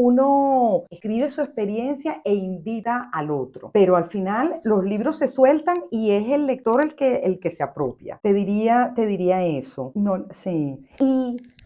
uno escribe su experiencia e invita al otro. Pero al final los libros se sueltan y es el lector el que se apropia. Te diría eso. No, sí.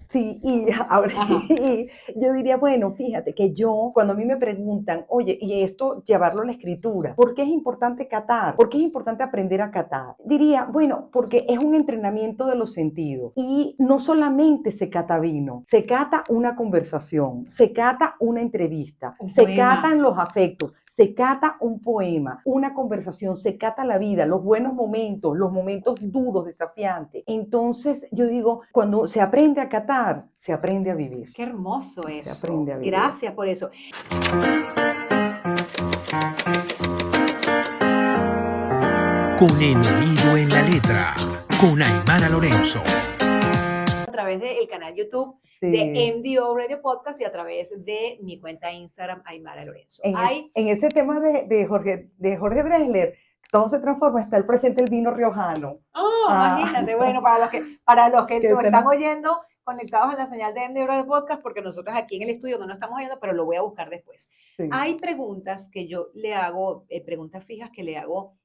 Sí, y ahora y yo diría, bueno, fíjate que yo, cuando a mí me preguntan, oye, y esto llevarlo a la escritura, ¿por qué es importante catar? ¿Por qué es importante aprender a catar? Diría, bueno, porque es un entrenamiento de los sentidos y no solamente se cata vino, se cata una conversación, se cata una entrevista, se catan los afectos, se cata un poema, una conversación, se cata la vida, los buenos momentos, los momentos duros, desafiantes. Entonces, yo digo, cuando se aprende a catar, se aprende a vivir. Qué hermoso eso. Se aprende a vivir. Gracias por eso. Con el oído en la letra, con Aymara Lorenzo. A través del canal YouTube de MDO Radio Podcast y a través de mi cuenta Instagram, Aymara Lorenzo. En ese tema de Jorge Drexler, todo se transforma, está el presente el vino riojano. Imagínate, bueno, para los que lo están oyendo, conectados a la señal de MDO Radio Podcast, porque nosotros aquí en el estudio no lo estamos oyendo, pero lo voy a buscar después. Sí. Hay preguntas que yo le hago, preguntas fijas que le hago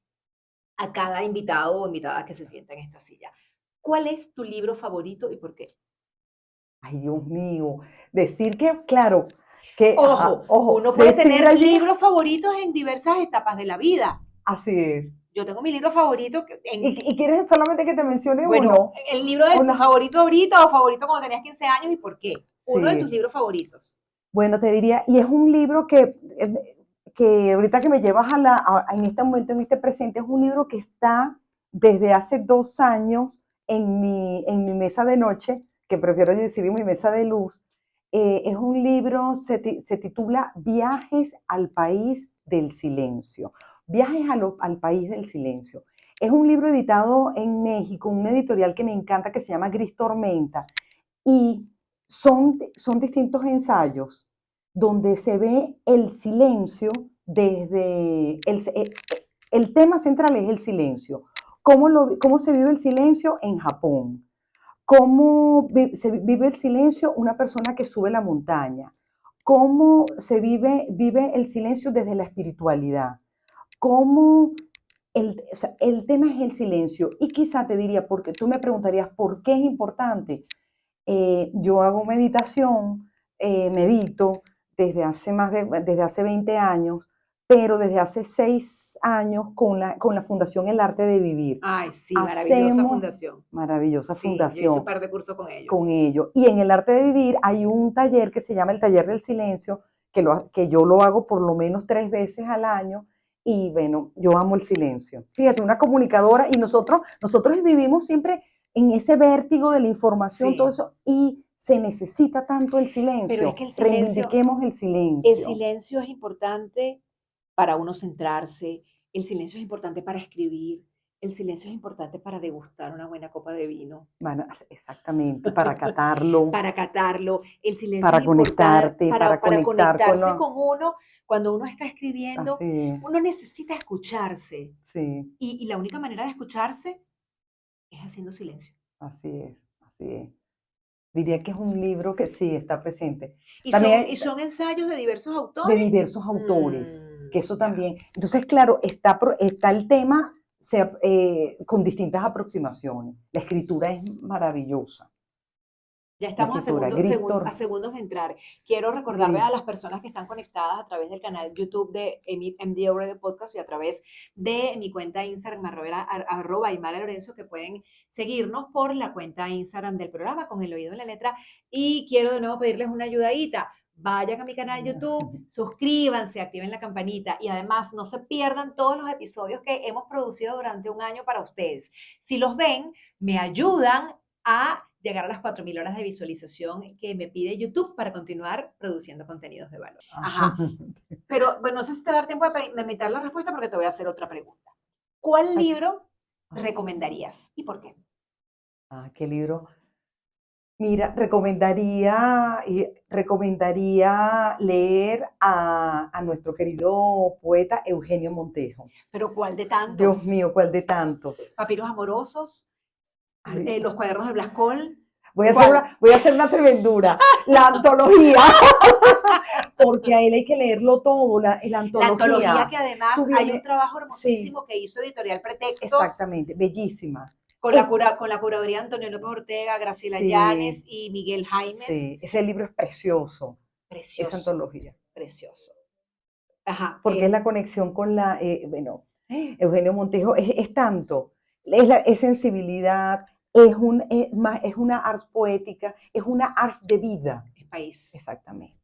a cada invitado o invitada que se sienta en esta silla. ¿Cuál es tu libro favorito y por qué? Ay, Dios mío. Decir que, claro, que... Ojo, uno puede tener libros favoritos en diversas etapas de la vida. Así es. Yo tengo mi libro favorito. ¿Y quieres solamente que te mencione uno? El libro de tu favorito ahorita o favorito cuando tenías 15 años y por qué. Uno de tus libros favoritos. Bueno, te diría, y es un libro que ahorita que me llevas en este momento, en este presente, es un libro que está desde hace 2 años en mi mesa de noche, que prefiero decir en mi mesa de luz. Es un libro, se titula Viajes al País del Silencio. Viajes al País del Silencio. Es un libro editado en México, una editorial que me encanta que se llama Gris Tormenta. Y son distintos ensayos donde se ve el silencio desde... El tema central es el silencio. ¿Cómo se vive el silencio en Japón? ¿Cómo se vive el silencio una persona que sube la montaña? ¿Cómo se vive el silencio desde la espiritualidad? ¿Cómo el tema es el silencio? Y quizá te diría, porque tú me preguntarías, ¿por qué es importante? Yo hago meditación, medito desde hace 20 años, pero desde hace 6 años con la Fundación El Arte de Vivir. Ay, sí, maravillosa fundación. Maravillosa fundación. Yo hice un par de cursos con ellos. Con ellos. Y en El Arte de Vivir hay un taller que se llama el Taller del Silencio, que yo lo hago por lo menos 3 veces al año. Y bueno, yo amo el silencio. Fíjate, una comunicadora, y nosotros vivimos siempre en ese vértigo de la información, todo eso, y se necesita tanto el silencio. Pero es que reivindiquemos el silencio. El silencio es importante para uno centrarse, el silencio es importante para escribir, el silencio es importante para degustar una buena copa de vino. Bueno, exactamente, para catarlo. Para catarlo, el silencio para es conectarte, para conectarse con uno. Cuando uno está escribiendo, uno necesita escucharse. Sí. Y la única manera de escucharse es haciendo silencio. Así es. Diría que es un libro que sí está presente. ¿Y son ensayos de diversos autores? De diversos autores, que eso también. Entonces, claro, está el tema con distintas aproximaciones. La escritura es maravillosa. Ya estamos a segundos de entrar. Quiero recordarle a las personas que están conectadas a través del canal YouTube de MDO Radio Podcast y a través de mi cuenta Instagram, @Aymara Lorenzo, que pueden seguirnos por la cuenta Instagram del programa con el oído en la letra. Y quiero de nuevo pedirles una ayudadita. Vayan a mi canal YouTube, suscríbanse, activen la campanita y además no se pierdan todos los episodios que hemos producido durante un año para ustedes. Si los ven, me ayudan a llegar a las 4.000 horas de visualización que me pide YouTube para continuar produciendo contenidos de valor. Ajá. Pero bueno, no sé si te va a dar tiempo de meter la respuesta porque te voy a hacer otra pregunta. ¿Cuál libro recomendarías y por qué? ¿Qué libro? Mira, recomendaría leer a nuestro querido poeta Eugenio Montejo. ¿Pero cuál de tantos? Dios mío, ¿cuál de tantos? ¿Papiros amorosos? Los cuadernos de Blascol. Voy a hacer una tremendura. La antología. porque a él hay que leerlo todo, la antología. La antología que además hay un trabajo hermosísimo que hizo Editorial Pretextos. Exactamente, bellísima. Con la curaduría de Antonio López Ortega, Graciela Llanes y Miguel Jaimes. Sí, ese libro es precioso. Precioso. Esa antología. Precioso. Ajá. Porque es la conexión con Eugenio Montejo es tanto, es sensibilidad, es una ars poética, es una ars de vida. Es país. Exactamente.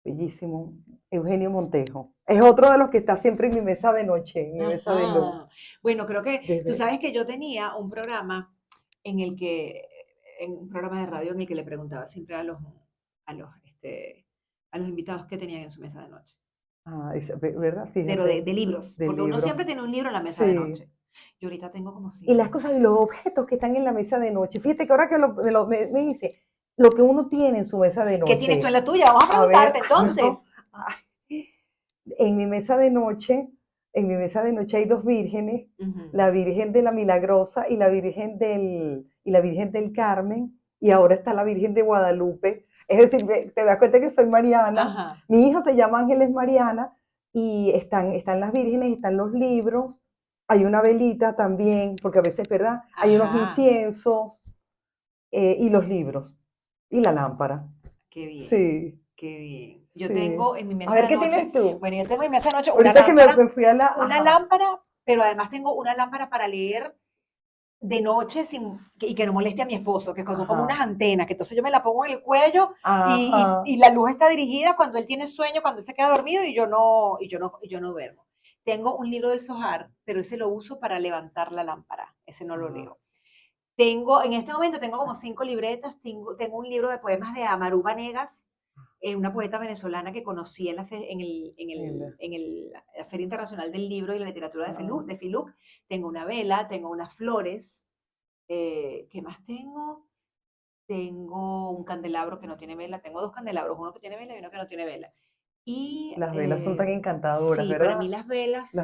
Bellísimo. Eugenio Montejo. Es otro de los que está siempre en mi mesa de noche, en mi mesa de luz. Bueno, creo que tú sabes que yo tenía un programa en un programa de radio en el que le preguntaba siempre a los invitados que tenían en su mesa de noche. ¿Verdad? Pero de libros, porque uno siempre tiene un libro en la mesa de noche. Yo ahorita tengo como 5. Y las cosas y los objetos que están en la mesa de noche. Fíjate que ahora que me dice, lo que uno tiene en su mesa de noche. ¿Qué tienes tú en la tuya? Vamos a preguntarte entonces. En mi mesa de noche hay 2 vírgenes, la Virgen de la Milagrosa y la Virgen del Carmen, y ahora está la Virgen de Guadalupe. Es decir, te das cuenta que soy mariana. Mi hija se llama Ángeles Mariana, y están las vírgenes, están los libros, hay una velita también, porque a veces, ¿verdad? Hay unos inciensos, y los libros, y la lámpara. Qué bien. Sí. Qué bien. Yo tengo en mi mesa de noche. A ver, ¿qué tienes tú? Bueno, yo tengo en mi mesa de noche una lámpara. Que me fui a una lámpara, pero además tengo una lámpara para leer de noche y que no moleste a mi esposo, que son como unas antenas, que entonces yo me la pongo en el cuello y la luz está dirigida cuando él tiene sueño, cuando él se queda dormido y yo no duermo. Tengo un libro del Zohar, pero ese lo uso para levantar la lámpara, ese no lo leo. En este momento tengo como 5 libretas, tengo un libro de poemas de Amaru Vanegas, una poeta venezolana que conocí en la Feria Internacional del Libro y la Literatura de FILUC. Tengo una vela, tengo unas flores. ¿Qué más tengo? Tengo un candelabro que no tiene vela. Tengo 2 candelabros, uno que tiene vela y uno que no tiene vela. Y, las velas son tan encantadoras, sí, ¿verdad? Para mí las velas,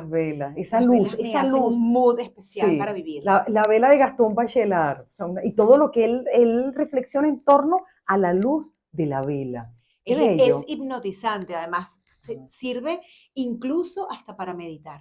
esa luz me hacen un mood especial para vivir. La vela de Gastón Bachelard, y todo lo que él reflexiona en torno a la luz de la vela. Es hipnotizante, además sirve incluso hasta para meditar.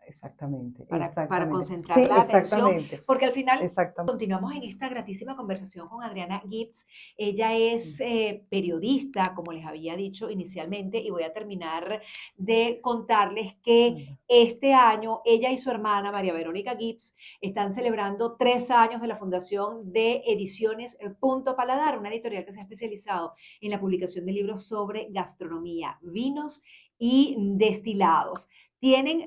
Exactamente. Para concentrar la atención, porque al final continuamos en esta gratísima conversación con Adriana Gibbs. Ella es periodista, como les había dicho inicialmente, y voy a terminar de contarles que este año ella y su hermana María Verónica Gibbs están celebrando 3 años de la fundación de Ediciones Punto Paladar, una editorial que se ha especializado en la publicación de libros sobre gastronomía, vinos y destilados.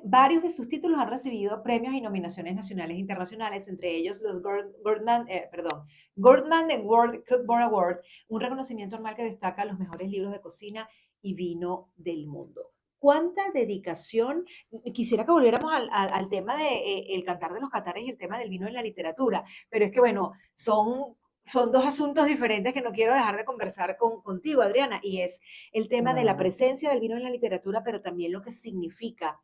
Varios de sus títulos han recibido premios y nominaciones nacionales e internacionales, entre ellos los Gordman World Cookbook Award, un reconocimiento anual que destaca los mejores libros de cocina y vino del mundo. ¿Cuánta dedicación? Quisiera que volviéramos al tema del cantar de los catares y el tema del vino en la literatura, pero es que, bueno, son 2 asuntos diferentes que no quiero dejar de conversar contigo, Adriana, y es el tema de la presencia del vino en la literatura, pero también lo que significa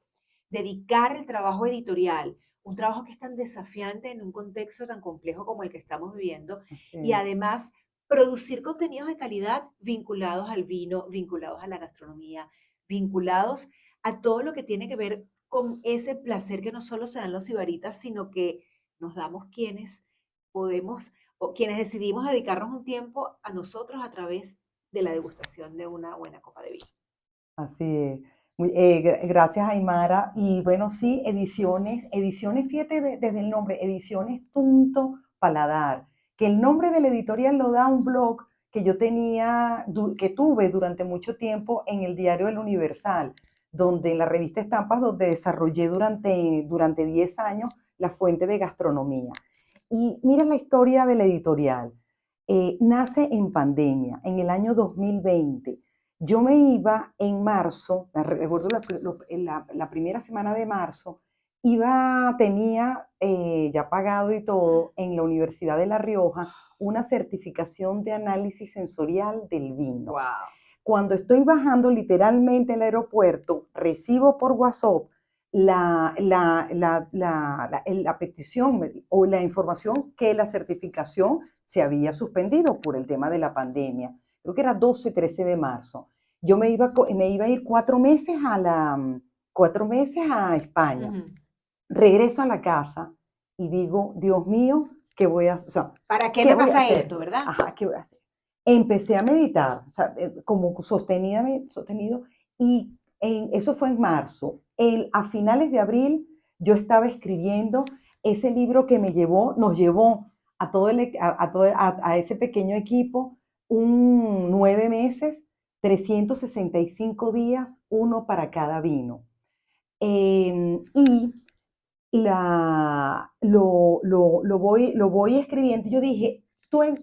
dedicar el trabajo editorial, un trabajo que es tan desafiante en un contexto tan complejo como el que estamos viviendo, y además producir contenidos de calidad vinculados al vino, vinculados a la gastronomía, vinculados a todo lo que tiene que ver con ese placer que no solo se dan los sibaritas, sino que nos damos quienes podemos o quienes decidimos dedicarnos un tiempo a nosotros a través de la degustación de una buena copa de vino. Así es. Gracias, Aymara. Y bueno, sí, ediciones, fíjate desde el nombre, Ediciones Punto Paladar, que el nombre de la editorial lo da un blog que yo que tuve durante mucho tiempo en el diario El Universal, donde en la revista Estampas, donde desarrollé durante 10 años la fuente de gastronomía. Y mira la historia de la editorial. Nace en pandemia, en el año 2020. Yo me iba en marzo, recuerdo la primera semana de marzo, tenía ya pagado y todo en la Universidad de La Rioja una certificación de análisis sensorial del vino. Wow. Cuando estoy bajando literalmente al aeropuerto, recibo por WhatsApp la petición o la información que la certificación se había suspendido por el tema de la pandemia. Creo que era 12, 13 de marzo. me iba a ir 4 meses a España. Regreso a la casa y digo, Dios mío, ¿qué voy a hacer? O sea, ¿para qué me pasa esto, verdad? Ajá, ¿qué voy a hacer? Empecé a meditar, o sea, como sostenido, y eso fue en marzo. A finales de abril yo estaba escribiendo ese libro que nos llevó a ese pequeño equipo 9 meses, 365 días, uno para cada vino. Y lo voy escribiendo. Yo dije,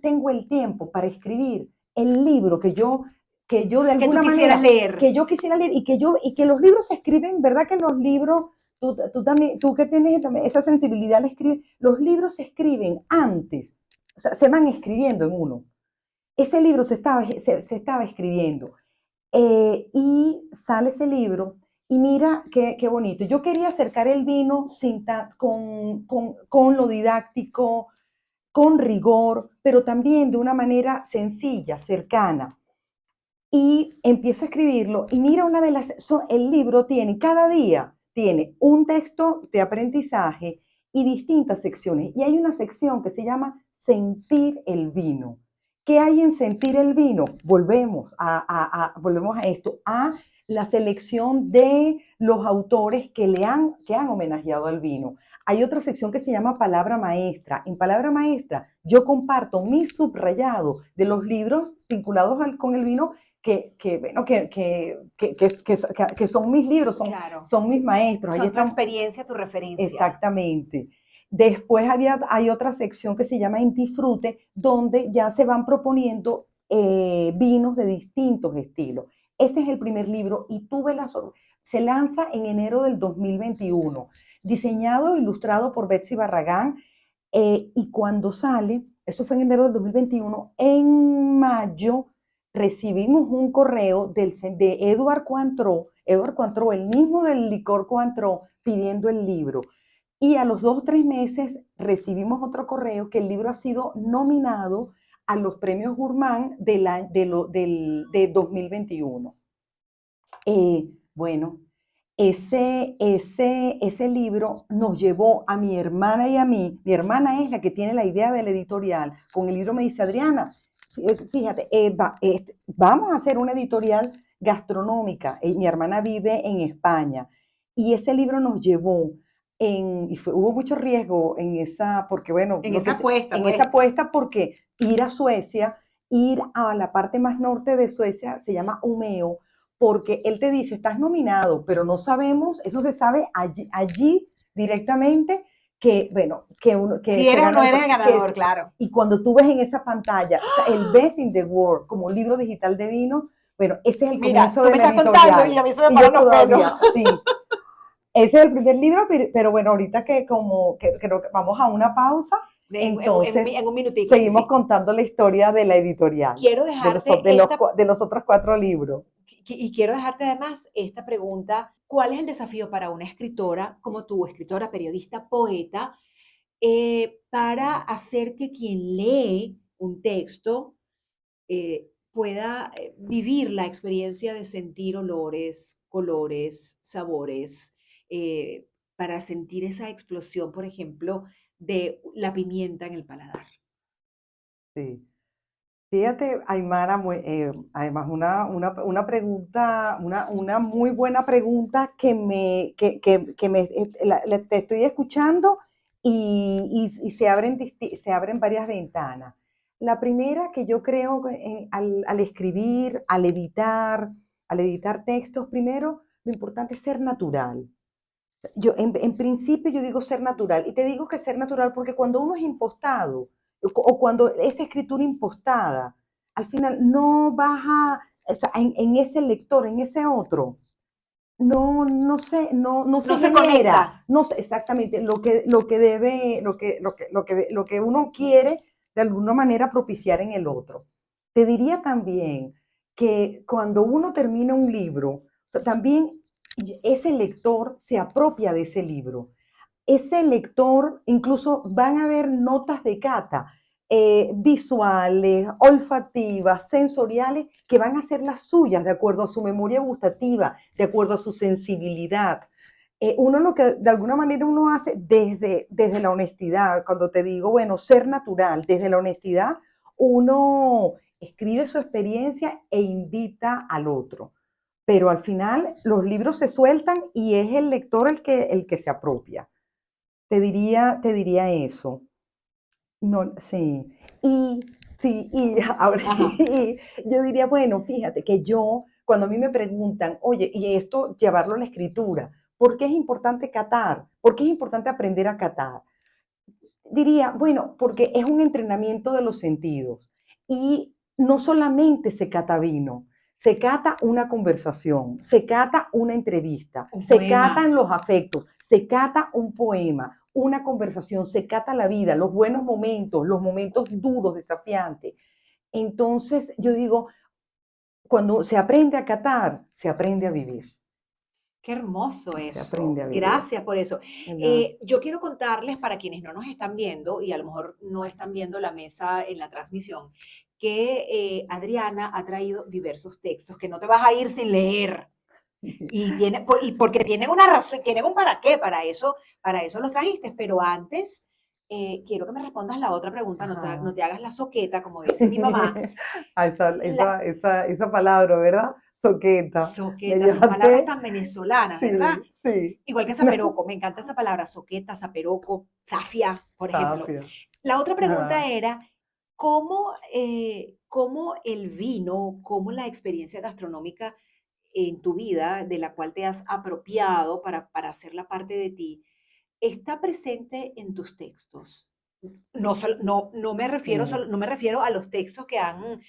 tengo el tiempo para escribir el libro que yo de alguna manera leer. Que yo quisiera leer, y que los libros se escriben, ¿verdad? Que los libros, tú también, tú que tienes también esa sensibilidad al escribir, los libros se escriben antes, o sea, se van escribiendo en uno. Ese libro se estaba escribiendo, y sale ese libro. Y mira qué bonito. Yo quería acercar el vino con lo didáctico, con rigor, pero también de una manera sencilla, cercana. Y empiezo a escribirlo. Y mira, el libro cada día tiene un texto de aprendizaje y distintas secciones. Y hay una sección que se llama Sentir el vino. ¿Qué hay en sentir el vino? Volvemos a esto, a la selección de los autores que han homenajeado al vino. Hay otra sección que se llama Palabra Maestra. En Palabra Maestra yo comparto mi subrayado de los libros vinculados con el vino que son mis libros, son mis maestros. Son tu experiencia, tu referencia. Exactamente. Después hay otra sección que se llama En Disfrute, donde ya se van proponiendo vinos de distintos estilos. Ese es el primer libro y se lanza en enero del 2021, diseñado e ilustrado por Betsy Barragán, y cuando sale, eso fue en enero del 2021, en mayo recibimos un correo de Edward Cointreau, el mismo del licor Cointreau, pidiendo el libro. Y a los 2 o 3 meses recibimos otro correo que el libro ha sido nominado a los premios Gourmand de 2021. Bueno, ese libro nos llevó a mi hermana y a mí. Mi hermana es la que tiene la idea del editorial. Con el libro me dice, Adriana, fíjate, vamos a hacer una editorial gastronómica. Mi hermana vive en España y ese libro nos llevó hubo mucho riesgo porque bueno, esa apuesta, porque ir a Suecia, ir a la parte más norte de Suecia, se llama Umeå, porque él te dice, estás nominado, pero no sabemos, eso se sabe allí directamente, que si eres o no eres el ganador, claro. Y cuando tú ves en esa pantalla, o sea, el Best in the World, como libro digital de vino, bueno, ese es el comienzo de la editorial. Mira, tú me estás contando y a mí se me paran los pelos. Sí. Ese es el primer libro, pero bueno, ahorita que creo que vamos a una pausa, entonces en un minutico, seguimos contando la historia de la editorial. Quiero dejarte de los otros 4 libros. Y quiero dejarte además esta pregunta: ¿cuál es el desafío para una escritora como tú, escritora, periodista, poeta, para hacer que quien lee un texto pueda vivir la experiencia de sentir olores, colores, sabores, para sentir esa explosión, por ejemplo, de la pimienta en el paladar? Sí. Fíjate, Aymara, además una pregunta, una muy buena pregunta te estoy escuchando y se abren varias ventanas. La primera, que yo creo que al escribir, al editar textos, primero lo importante es ser natural. En principio yo digo ser natural, y te digo que ser natural porque cuando uno es impostado, o cuando es escritura impostada, al final no baja, o sea, en ese lector, en ese otro, no se genera, no sé exactamente lo que uno quiere de alguna manera propiciar en el otro. Te diría también que cuando uno termina un libro, o sea, también ese lector se apropia de ese libro. Ese lector, incluso van a haber notas de cata. visuales, olfativas, sensoriales, que van a ser las suyas de acuerdo a su memoria gustativa, de acuerdo a su sensibilidad. Uno lo que de alguna manera uno hace desde la honestidad, cuando te digo, bueno, ser natural, desde la honestidad, uno escribe su experiencia e invita al otro. Pero al final los libros se sueltan y es el lector el que se apropia. Te diría eso. No, sí. Y ahora y yo diría, bueno, fíjate que yo, cuando a mí me preguntan, oye, y esto llevarlo a la escritura, ¿por qué es importante catar? ¿Por qué es importante aprender a catar? Diría, bueno, porque es un entrenamiento de los sentidos. Y no solamente se cata vino, se cata una conversación, se cata una entrevista, se catan los afectos, se cata un poema, una conversación, se cata la vida, los buenos momentos, los momentos duros, desafiantes. Entonces, yo digo, cuando se aprende a catar, se aprende a vivir. Qué hermoso eso. Se aprende a vivir. Gracias por eso. Yo quiero contarles, para quienes no nos están viendo y a lo mejor no están viendo la mesa en la transmisión, que Adriana ha traído diversos textos que no te vas a ir sin leer. Y porque tienen una razón, tienen un para qué, para eso los trajiste. Pero antes, quiero que me respondas la otra pregunta, no te hagas la soqueta, como dice mi mamá. esa palabra, ¿verdad? Soqueta. Soqueta, esa palabra tan venezolana, sí, ¿verdad? Sí. Igual que zaperoco, me encanta esa palabra, soqueta, zaperoco, zafia, por ejemplo. La otra pregunta era, ¿cómo el vino, cómo la experiencia gastronómica en tu vida, de la cual te has apropiado para hacerla parte de ti, está presente en tus textos? No me refiero a los textos que han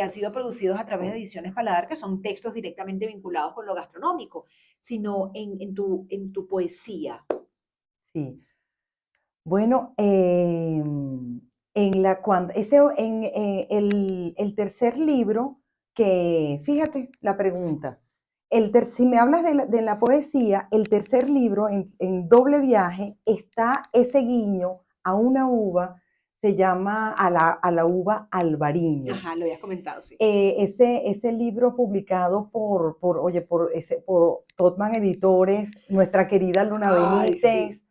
sido producidos a través de Ediciones Paladar, que son textos directamente vinculados con lo gastronómico, sino en tu poesía. Sí. Bueno, el tercer libro, que fíjate la pregunta, si me hablas de la poesía, el tercer libro en doble viaje está ese guiño a una uva, se llama a la uva albariño. Ajá, lo habías comentado, sí. Ese libro publicado por Totman Editores, nuestra querida Luna Benítez.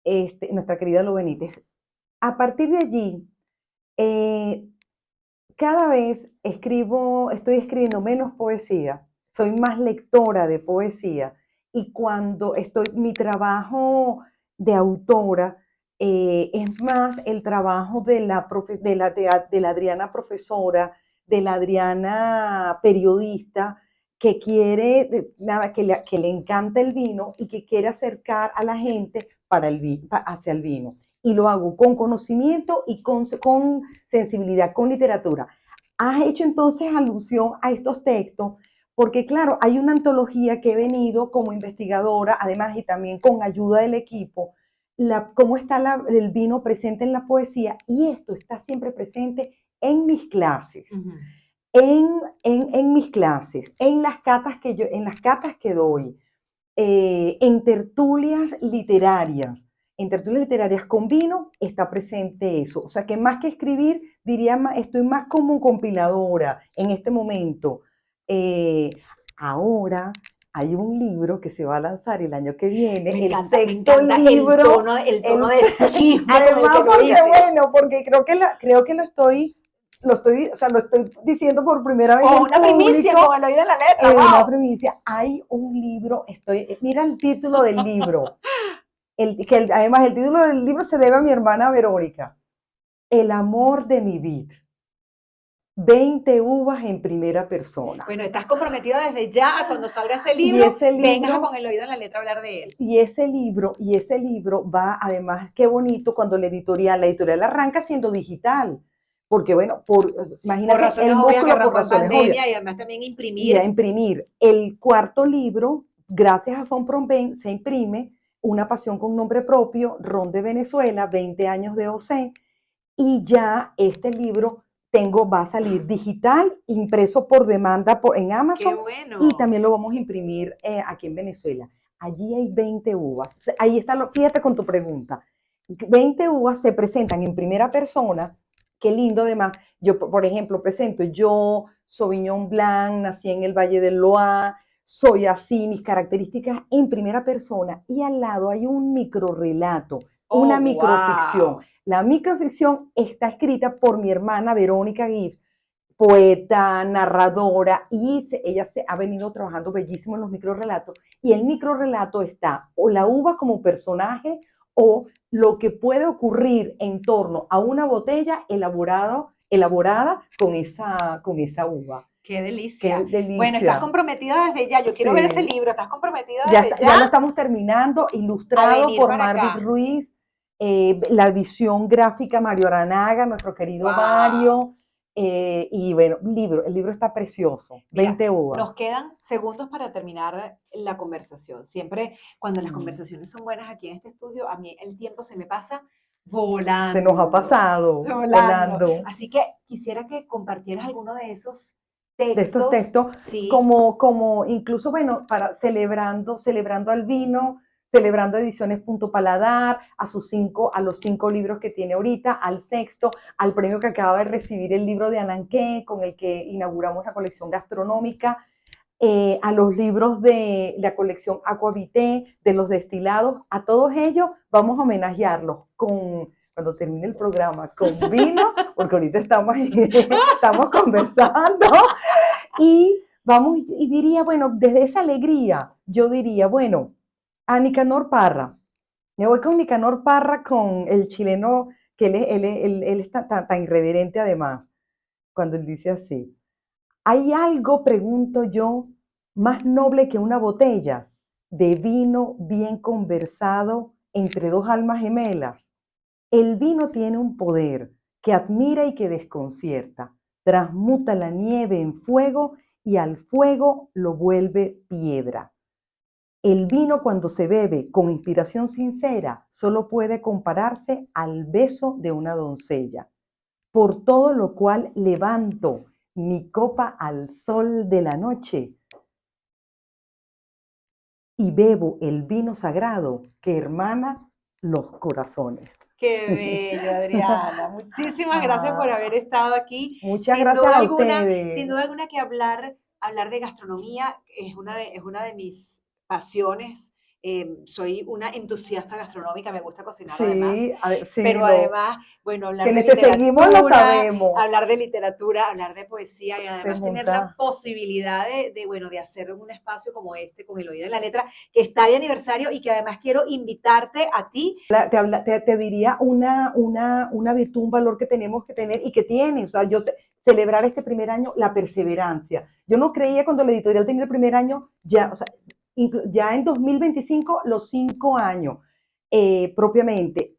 Sí. Nuestra querida Lu Benítez. A partir de allí, cada vez estoy escribiendo menos poesía, soy más lectora de poesía, y cuando mi trabajo de autora es más el trabajo de la Adriana profesora, de la Adriana periodista, que quiere, que le encanta el vino y que quiere acercar a la gente hacia el vino. Y lo hago con conocimiento y con sensibilidad, con literatura. Has hecho entonces alusión a estos textos, porque claro, hay una antología que he venido como investigadora, además, y también con ayuda del equipo, cómo está el vino presente en la poesía, y esto está siempre presente en mis clases. Uh-huh. En mis clases, en las catas que doy, en tertulias literarias con vino, está presente eso. O sea, que más que escribir, diría, estoy más como compiladora en este momento. Ahora hay un libro que se va a lanzar el año que viene, me encanta el tono de chisme. Además, porque creo que lo estoy diciendo por primera vez. Una primicia con el oído de la letra. Wow. Una primicia. Hay un libro, mira el título del libro. Además, el título del libro se debe a mi hermana Verónica. El amor de mi vid. 20 uvas en primera persona. Bueno, estás comprometida desde ya a cuando salga ese libro, vengas con el oído en la letra a hablar de él. Y ese libro va, además, qué bonito cuando la editorial arranca siendo digital. Porque bueno, imagínate, por razones obvias, por pandemia obvias. Y además también imprimir. El cuarto libro, gracias a Fonpromben, se imprime Una pasión con nombre propio, Ron de Venezuela, 20 años de OC, y ya este libro va a salir digital, impreso por demanda en Amazon. Qué bueno. Y también lo vamos a imprimir aquí en Venezuela. Allí hay 20 uvas. O sea, ahí está, fíjate con tu pregunta. 20 uvas se presentan en primera persona, qué lindo además. Yo, por ejemplo, presento, yo, Sauvignon Blanc, nací en el Valle del Loire, soy así, mis características en primera persona, y al lado hay un microrrelato, una microficción. Wow. La microficción está escrita por mi hermana Verónica Gibbs, poeta, narradora, y ella se ha venido trabajando bellísimo en los microrrelatos, y el microrrelato está o la uva como personaje o lo que puede ocurrir en torno a una botella elaborada con esa uva. Qué delicia. Qué delicia. Bueno, estás comprometida desde ya. Yo quiero ver ese libro. ¿Estás comprometida desde ya? Ya lo estamos terminando, ilustrado por Marvin Ruiz, la edición gráfica Mario Aranaga, nuestro querido Mario. Y bueno, el libro está precioso. Mira, 20 uvas. Nos quedan segundos para terminar la conversación. Siempre cuando las conversaciones son buenas aquí en este estudio, a mí el tiempo se me pasa volando. Se nos ha pasado volando. Así que quisiera que compartieras alguno de esos textos. De estos textos, sí. como incluso, bueno, celebrando al vino, celebrando Ediciones Punto Paladar, a los 5 libros que tiene ahorita, al 6º, al premio que acaba de recibir el libro de Ananqué, con el que inauguramos la colección gastronómica, a los libros de la colección Aquavité, de los destilados, a todos ellos vamos a homenajearlos cuando termine el programa, con vino, porque ahorita estamos conversando, y diría, bueno, desde esa alegría, yo diría, bueno, a Nicanor Parra. Me voy con Nicanor Parra, con el chileno, que él está tan irreverente además, cuando él dice así: ¿hay algo, pregunto yo, más noble que una botella de vino bien conversado entre dos almas gemelas? El vino tiene un poder que admira y que desconcierta, transmuta la nieve en fuego y al fuego lo vuelve piedra. El vino, cuando se bebe con inspiración sincera, solo puede compararse al beso de una doncella. Por todo lo cual levanto mi copa al sol de la noche y bebo el vino sagrado que hermana los corazones. Qué bello, Adriana. Muchísimas gracias por haber estado aquí. Muchas gracias a ustedes. Sin duda alguna que hablar de gastronomía es una de mis pasiones. Soy una entusiasta gastronómica, me gusta cocinar además, pero además, bueno, hablar de literatura, seguimos, lo sabemos. Hablar de literatura, hablar de poesía y además tener la posibilidad de hacer un espacio como este, con el oído en la letra, que está de aniversario y que además quiero invitarte a ti. Te diría una virtud, un valor que tenemos que tener y que tienes, o sea, celebrar este primer año, la perseverancia. Yo no creía cuando la editorial tenía el primer año, ya en 2025, los 5 años, propiamente,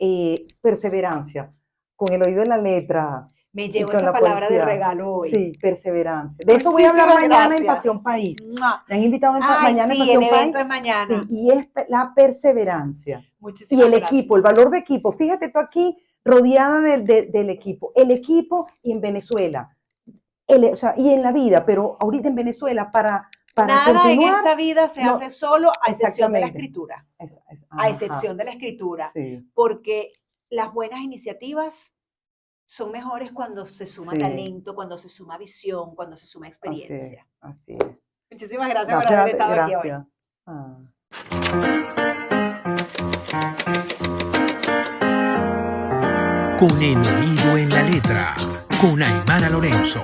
perseverancia, con el oído en la letra. Me llevo esa palabra de regalo hoy. Sí, perseverancia. De eso voy a hablar mañana en Pasión País. Me han invitado mañana en Pasión País. Sí, el evento es mañana. Sí, y es la perseverancia. Muchísimas y el gracias. Equipo, el valor de equipo. Fíjate tú aquí, rodeada del equipo. El equipo y en Venezuela. Y en la vida, pero ahorita en Venezuela para nada continuar, en esta vida se hace solo, a excepción de la escritura. A excepción de la escritura. Sí. Porque las buenas iniciativas son mejores cuando se suma talento, cuando se suma visión, cuando se suma experiencia. Así es. Muchísimas gracias por haber estado aquí hoy. Con el oído en la letra, con Aymara Lorenzo.